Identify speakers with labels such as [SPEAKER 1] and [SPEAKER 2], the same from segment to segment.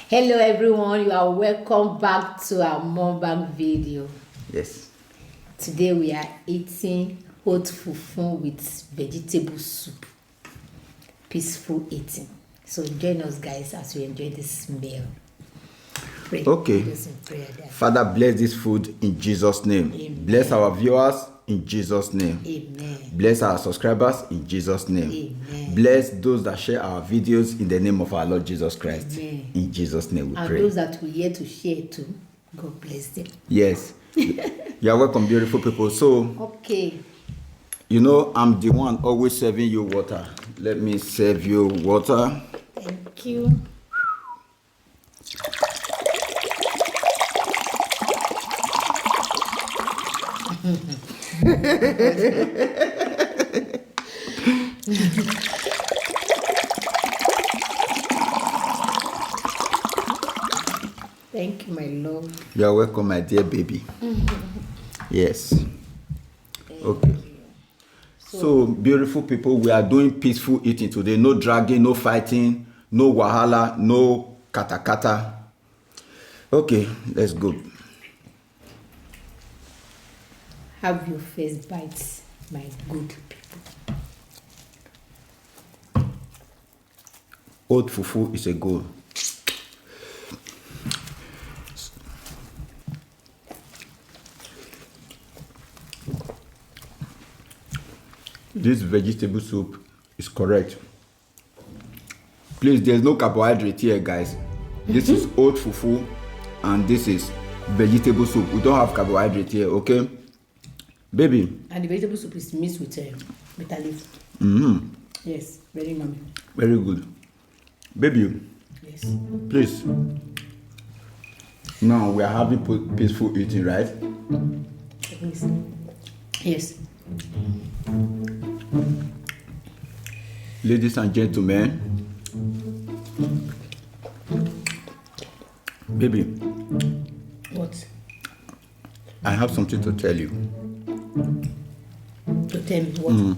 [SPEAKER 1] Hello everyone, you are welcome back to our Mukbang video.
[SPEAKER 2] Yes.
[SPEAKER 1] Today we are eating Oat Fufu with vegetable soup. Peaceful eating. So join us guys as we enjoy this meal. Pray.
[SPEAKER 2] Okay. Father, bless this food in Jesus' name.
[SPEAKER 1] Amen.
[SPEAKER 2] Bless our viewers in Jesus' name.
[SPEAKER 1] Amen.
[SPEAKER 2] Bless our subscribers in Jesus' name.
[SPEAKER 1] Amen.
[SPEAKER 2] Bless those that share our videos in the name of our Lord Jesus Christ.
[SPEAKER 1] Amen.
[SPEAKER 2] In Jesus' name we
[SPEAKER 1] And
[SPEAKER 2] pray.
[SPEAKER 1] those that we here to share too, God bless them.
[SPEAKER 2] Yes. You are welcome, beautiful people. So,
[SPEAKER 1] Okay.
[SPEAKER 2] you know, I'm the one always serving you water. Let me serve you water.
[SPEAKER 1] Thank you. Thank you, my love.
[SPEAKER 2] You are welcome, my dear baby. Yes. Okay. So, beautiful people, we are doing peaceful eating today. No dragging, no fighting, no wahala, no kata kata. Okay, let's go.
[SPEAKER 1] Have your first bites, my good people.
[SPEAKER 2] Oat fufu is a goal. This vegetable soup is correct. Please, there's no carbohydrate here, guys. This is oat fufu and this is vegetable soup. We don't have carbohydrate here, okay? Baby.
[SPEAKER 1] And the vegetable soup is mixed with bitter leaf.
[SPEAKER 2] Mm-hmm.
[SPEAKER 1] Yes, very yummy.
[SPEAKER 2] Very good. Baby.
[SPEAKER 1] Yes.
[SPEAKER 2] Please. Now we are having peaceful eating, right?
[SPEAKER 1] Yes. Yes.
[SPEAKER 2] Ladies and gentlemen. Baby.
[SPEAKER 1] What?
[SPEAKER 2] I have something to tell you.
[SPEAKER 1] To tell me what?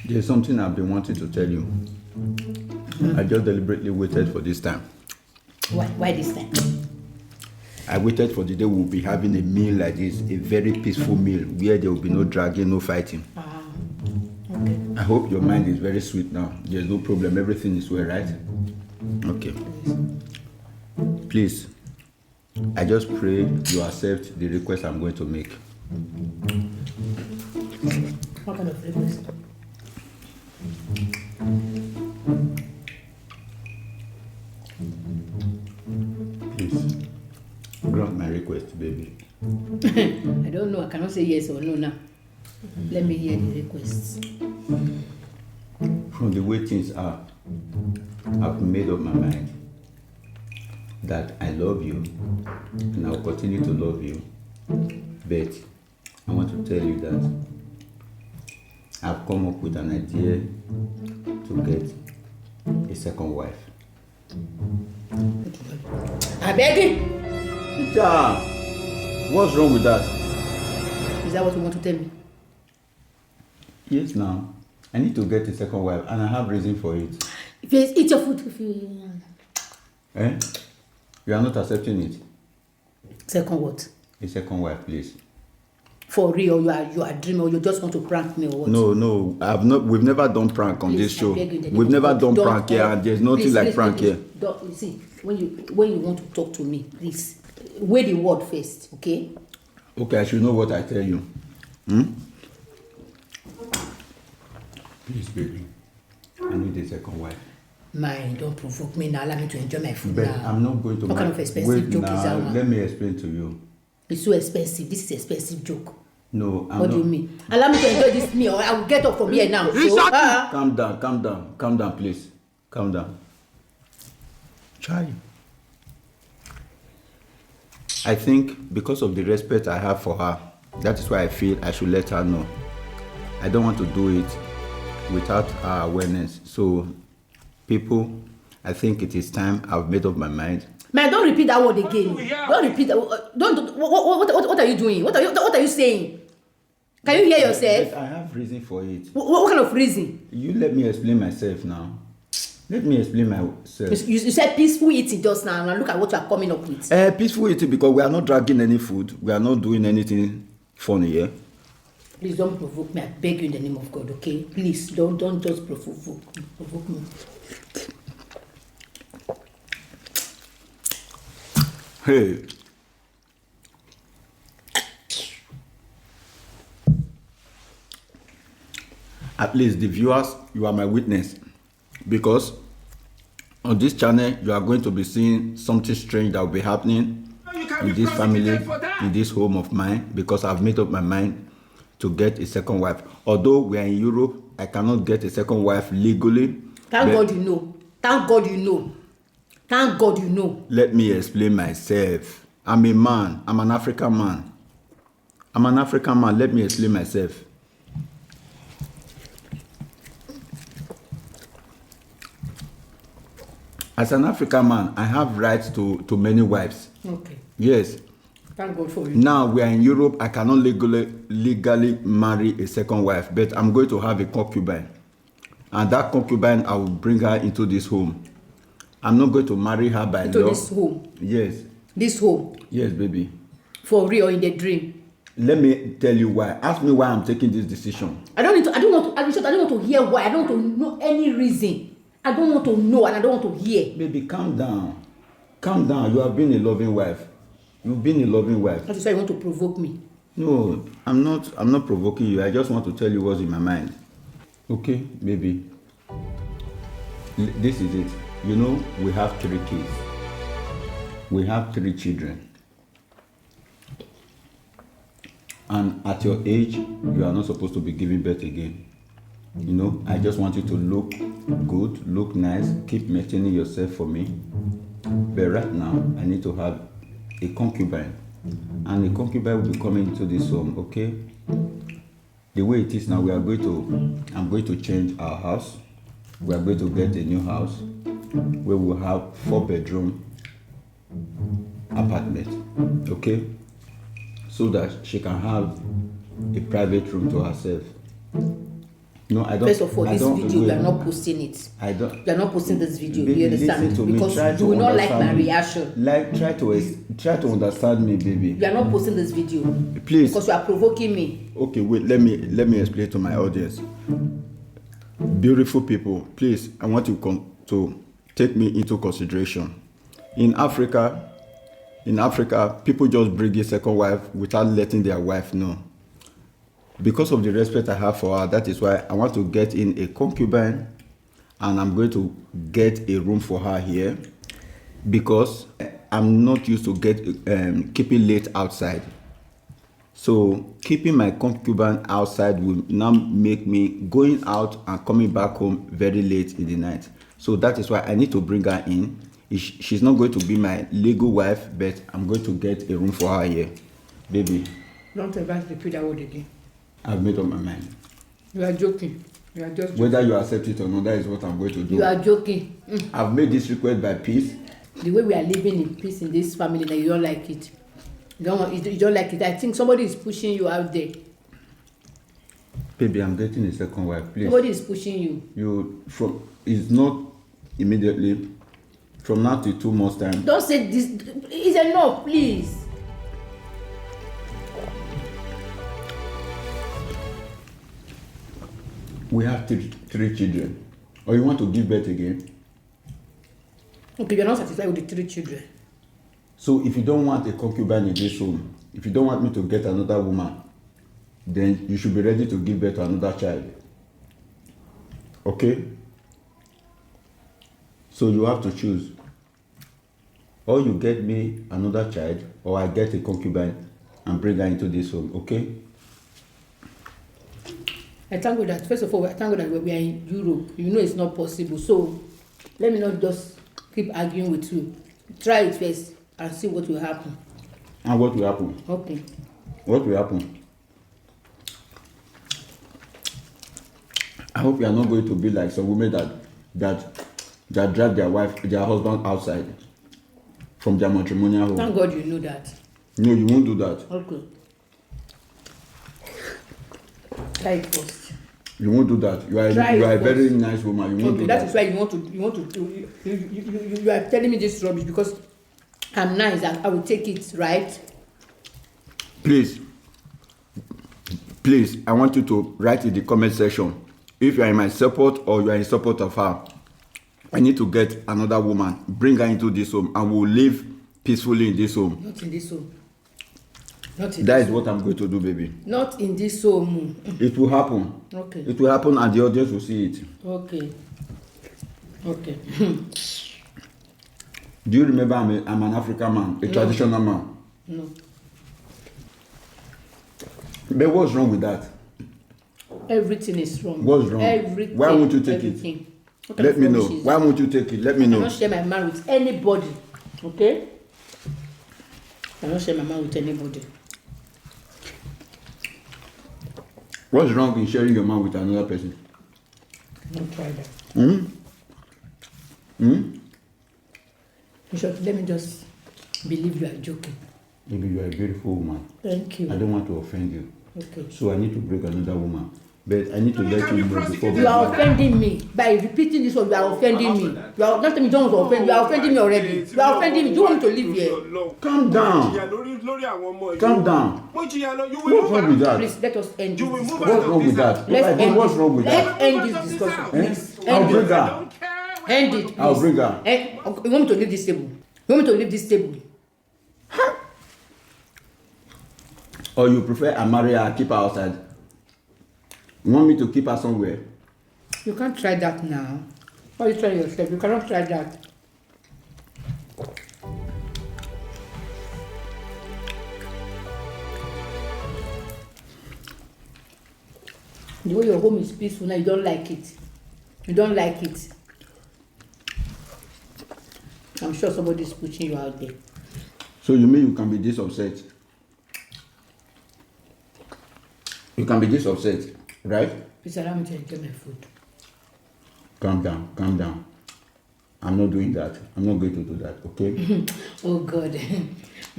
[SPEAKER 2] There's something I've been wanting to tell you. I just deliberately waited for this time.
[SPEAKER 1] Why this time?
[SPEAKER 2] I waited for the day we'll be having a meal like this, a very peaceful meal where there will be no dragging, no fighting.
[SPEAKER 1] Okay.
[SPEAKER 2] I hope your mind is very sweet now. There's no problem. Everything is well, right? Okay. Please, I just pray you accept the request I'm going to make.
[SPEAKER 1] What kind of request?
[SPEAKER 2] Please, grant my request, baby.
[SPEAKER 1] I don't know. I cannot say yes or no now. Let me hear the requests.
[SPEAKER 2] From the way things are, I've made up my mind that I love you and I'll continue to love you. But I want to tell you that I've come up with an idea to get a second wife.
[SPEAKER 1] I beg you.
[SPEAKER 2] Peter, what's wrong with that?
[SPEAKER 1] Is that what you want to tell me?
[SPEAKER 2] Yes, now. I need to get a second wife and I have reason for it.
[SPEAKER 1] If you eat your food, if you...
[SPEAKER 2] Eh? You are not accepting it?
[SPEAKER 1] Second what?
[SPEAKER 2] A second wife, please.
[SPEAKER 1] For real, you are dreaming or you just want to prank me or what?
[SPEAKER 2] No, we've never done prank on this show. We've never done prank here and there's nothing like prank here.
[SPEAKER 1] Don't, you see, when you want to talk to me, please, weigh the word first, okay?
[SPEAKER 2] Okay, I should know what I tell you. Please, baby. I need a second wife.
[SPEAKER 1] Man, don't provoke me now. Allow me to enjoy my food
[SPEAKER 2] But
[SPEAKER 1] now.
[SPEAKER 2] I'm not going to...
[SPEAKER 1] What kind of expensive
[SPEAKER 2] Wait
[SPEAKER 1] joke
[SPEAKER 2] now,
[SPEAKER 1] is that one?
[SPEAKER 2] let me explain to you.
[SPEAKER 1] It's so expensive. This is expensive joke.
[SPEAKER 2] No, I'm
[SPEAKER 1] What
[SPEAKER 2] not...
[SPEAKER 1] do you mean? Allow me to enjoy this meal or I will get up from here now. So,
[SPEAKER 2] Calm down, please. Calm down. Try. I think because of the respect I have for her, that is why I feel I should let her know. I don't want to do it without her awareness. So, people, I think it is time. I've made up my mind.
[SPEAKER 1] Man, don't repeat that word again. Don't repeat that. What are you doing? What are you saying? Can you hear yourself?
[SPEAKER 2] I have reason for it.
[SPEAKER 1] What kind of reason?
[SPEAKER 2] You let me explain myself now. Let me explain myself.
[SPEAKER 1] You said peaceful eating just now, and look at what you are coming up with.
[SPEAKER 2] Peaceful eating because we are not dragging any food. We are not doing anything funny here.
[SPEAKER 1] Please don't provoke me. I beg you in the name of God, okay? Please don't just provoke me.
[SPEAKER 2] Hey. At least the viewers, you are my witness, because on this channel you are going to be seeing something strange that will be happening in this family, in this home of mine, because I've made up my mind to get a second wife. Although we are in Europe, I cannot get a second wife legally.
[SPEAKER 1] Thank God you know. Thank God you know. Thank God you know.
[SPEAKER 2] Let me explain myself. I'm a man. I'm an African man. I'm an African man. Let me explain myself. As an African man, I have rights to many wives.
[SPEAKER 1] Okay.
[SPEAKER 2] Yes.
[SPEAKER 1] Thank God for you.
[SPEAKER 2] Now we are in Europe. I cannot legally marry a second wife, but I'm going to have a concubine. And that concubine, I will bring her into this home. I'm not going to marry her by law.
[SPEAKER 1] Into this home?
[SPEAKER 2] Yes.
[SPEAKER 1] This home?
[SPEAKER 2] Yes, baby.
[SPEAKER 1] For real or in the dream?
[SPEAKER 2] Let me tell you why. Ask me why I'm taking this decision.
[SPEAKER 1] I don't want to hear why. I don't want to know any reason. I don't want to know and I don't want to hear.
[SPEAKER 2] Baby, calm down. Calm down. You have been a loving wife. You've been a loving wife.
[SPEAKER 1] That is why you want to provoke me.
[SPEAKER 2] No, I'm not provoking you. I just want to tell you what's in my mind. Okay, baby. This is it. You know, we have 3 kids. We have 3 children. And at your age, you are not supposed to be giving birth again. You know, I just want you to look good, look nice, keep maintaining yourself for me. But right now, I need to have a concubine. And the concubine will be coming into this home, okay? The way it is now, I'm going to change our house. We are going to get a new house where we'll have 4-bedroom apartment, okay? So that she can have a private room to herself. No, I don't.
[SPEAKER 1] First of all, this video, you are not posting it.
[SPEAKER 2] I don't.
[SPEAKER 1] You are not posting this video.
[SPEAKER 2] Baby,
[SPEAKER 1] you understand? Because you will not like my reaction.
[SPEAKER 2] Try to understand me, baby.
[SPEAKER 1] You are not posting this video.
[SPEAKER 2] Please.
[SPEAKER 1] Because you are provoking me.
[SPEAKER 2] Okay, wait. Let me explain to my audience. Beautiful people, please. I want you to take me into consideration. In Africa, people just bring a second wife without letting their wife know. Because of the respect I have for her, that is why I want to get in a concubine, and I'm going to get a room for her here, because I'm not used to keeping late outside. So keeping my concubine outside will now make me going out and coming back home very late in the night. So that is why I need to bring her in. She's not going to be my legal wife, but I'm going to get a room for her here. Baby.
[SPEAKER 1] Don't ever repeat that word again.
[SPEAKER 2] I've made up my mind.
[SPEAKER 1] You are joking. You are just joking.
[SPEAKER 2] Whether you accept it or not, that is what I'm going to do.
[SPEAKER 1] You are joking.
[SPEAKER 2] I've made this request by peace.
[SPEAKER 1] The way we are living in peace in this family, that you don't like it. You don't like it. I think somebody is pushing you out there.
[SPEAKER 2] Baby, I'm getting a second wife, please.
[SPEAKER 1] Somebody is pushing you.
[SPEAKER 2] It's not immediately. From now to 2 months time.
[SPEAKER 1] Don't say this. It's enough, please.
[SPEAKER 2] We have 3 children. Or you want to give birth again?
[SPEAKER 1] Okay, you're not satisfied with the 3 children.
[SPEAKER 2] So if you don't want a concubine in this home, if you don't want me to get another woman, then you should be ready to give birth to another child. Okay? So you have to choose. Or you get me another child, or I get a concubine and bring her into this home, okay?
[SPEAKER 1] I thank God that, first of all, I thank God that we are in Europe. You know it's not possible. So let me not just keep arguing with you. Try it first and see what will happen.
[SPEAKER 2] And what will happen?
[SPEAKER 1] Okay.
[SPEAKER 2] What will happen? I hope you are not going to be like some women that drag their husband outside from their matrimonial home.
[SPEAKER 1] Thank God you know that.
[SPEAKER 2] No, you won't do that.
[SPEAKER 1] Okay. Try it first.
[SPEAKER 2] You won't do that. You are a very nice woman. You won't do that.
[SPEAKER 1] That is why you are telling me this rubbish because I'm nice and I will take it, right?
[SPEAKER 2] Please, I want you to write in the comment section if you are in my support or you are in support of her. I need to get another woman, bring her into this home, and we'll live peacefully in this home.
[SPEAKER 1] Not in this home.
[SPEAKER 2] That is what I'm going to do, baby.
[SPEAKER 1] Not in this home.
[SPEAKER 2] It will happen.
[SPEAKER 1] Okay.
[SPEAKER 2] It will happen and the audience will see it.
[SPEAKER 1] Okay.
[SPEAKER 2] Do you remember I'm an African man, a traditional man?
[SPEAKER 1] No.
[SPEAKER 2] But what's wrong with that?
[SPEAKER 1] Everything is wrong.
[SPEAKER 2] What's wrong?
[SPEAKER 1] Everything.
[SPEAKER 2] Why won't you take it? Let me know. Why won't you take it? Let me know.
[SPEAKER 1] I don't share my man with anybody. Okay? I don't share my man with anybody.
[SPEAKER 2] What's wrong in sharing your man with another person?
[SPEAKER 1] Don't try that. Bishop, let me just believe you are joking.
[SPEAKER 2] Maybe you are a beautiful woman.
[SPEAKER 1] Thank you.
[SPEAKER 2] I don't want to offend you.
[SPEAKER 1] Okay.
[SPEAKER 2] So I need to bring another woman. But I need to let you know before.
[SPEAKER 1] You are offending me. By repeating this one, you are offending me. You are not telling me don't offend. You are offending me already. You are offending me. Do you want me to live here?
[SPEAKER 2] Calm down. Calm down. What's wrong with that?
[SPEAKER 1] Please let us end this discussion.
[SPEAKER 2] What's wrong with that? What's wrong with that?
[SPEAKER 1] Let's end this discussion. Please.
[SPEAKER 2] I'll bring her.
[SPEAKER 1] End it, please.
[SPEAKER 2] I'll bring her.
[SPEAKER 1] You want me to leave this table? You want me to leave this table?
[SPEAKER 2] Or you prefer I marry her, keep her outside? You want me to keep her somewhere?
[SPEAKER 1] You can't try that now. Why you try yourself? You cannot try that. The way your home is peaceful now, you don't like it. You don't like it. I'm sure somebody is pushing you out there.
[SPEAKER 2] So you mean you can be this upset? You can be this upset, right?
[SPEAKER 1] Please allow me to enjoy my food.
[SPEAKER 2] Calm down, calm down. I'm not doing that. I'm not going to do that, okay?
[SPEAKER 1] Oh God.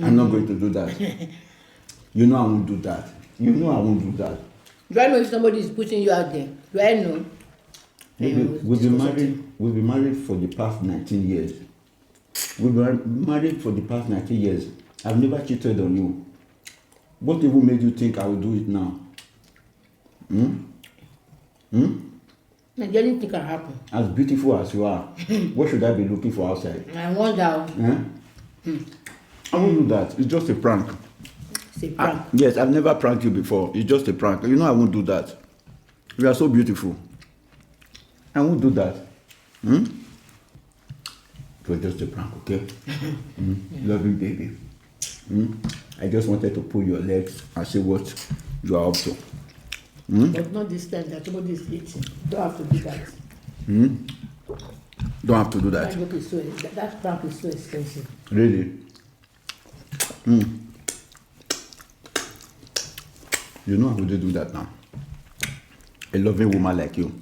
[SPEAKER 2] I'm not going to do that. You know I won't do that. You know I won't do that.
[SPEAKER 1] Do I know if somebody is pushing you out there? Do I know?
[SPEAKER 2] We've been married for the past 19 years. We've been married for the past 19 years. I've never cheated on you. What even made you think I will do it now?
[SPEAKER 1] I didn't think it can happen.
[SPEAKER 2] As beautiful as you are, what should I be looking for outside?
[SPEAKER 1] I wonder.
[SPEAKER 2] I won't do that. It's just a prank.
[SPEAKER 1] It's a prank.
[SPEAKER 2] Yes, I've never pranked you before. It's just a prank. You know I won't do that. You are so beautiful. I won't do that. It was just a prank, okay? Love you, baby. I just wanted to pull your legs and see what you are up to.
[SPEAKER 1] But not this time that somebody is eating. Don't have to do that.
[SPEAKER 2] Don't have to do that.
[SPEAKER 1] That prank is so expensive.
[SPEAKER 2] Really? You know I wouldn't do that now. A loving woman like you.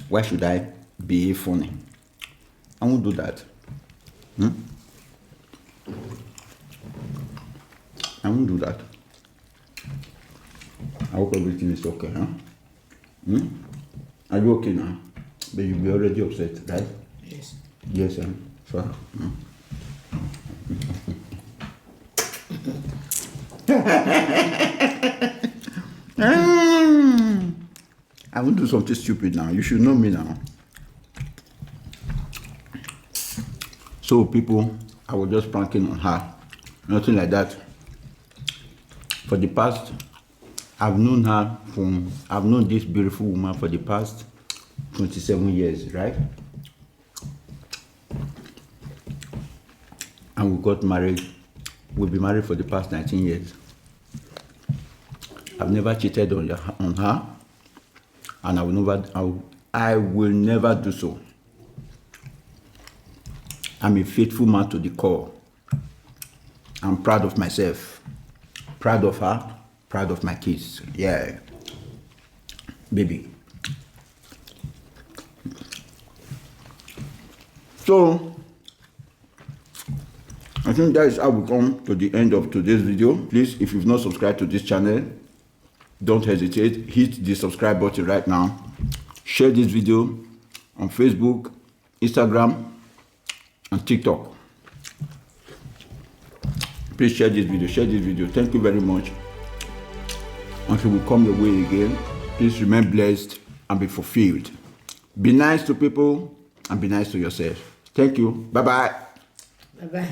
[SPEAKER 2] Why should I be funny? I won't do that. I won't do that. I hope everything is okay, huh? Are you okay now? But you'll be already upset, right?
[SPEAKER 1] Yes.
[SPEAKER 2] Yes, sure. I won't do something stupid now. You should know me now. So people, I was just pranking on her. Nothing like that. For the past, I've known this beautiful woman for the past 27 years, right? And we got married. We've been married for the past 19 years. I've never cheated on her, and I will never do so. I'm a faithful man to the core. I'm proud of myself, proud of her, proud of my kids. Yeah, baby. So, I think that is how we come to the end of today's video. Please, if you've not subscribed to this channel,
[SPEAKER 3] don't hesitate. Hit the subscribe button right now. Share this video on Facebook, Instagram, and TikTok. Please share this video. Share this video. Thank you very much. Until we come your way again, please remain blessed and be fulfilled. Be nice to people and be nice to yourself. Thank you. Bye-bye.
[SPEAKER 1] Bye-bye.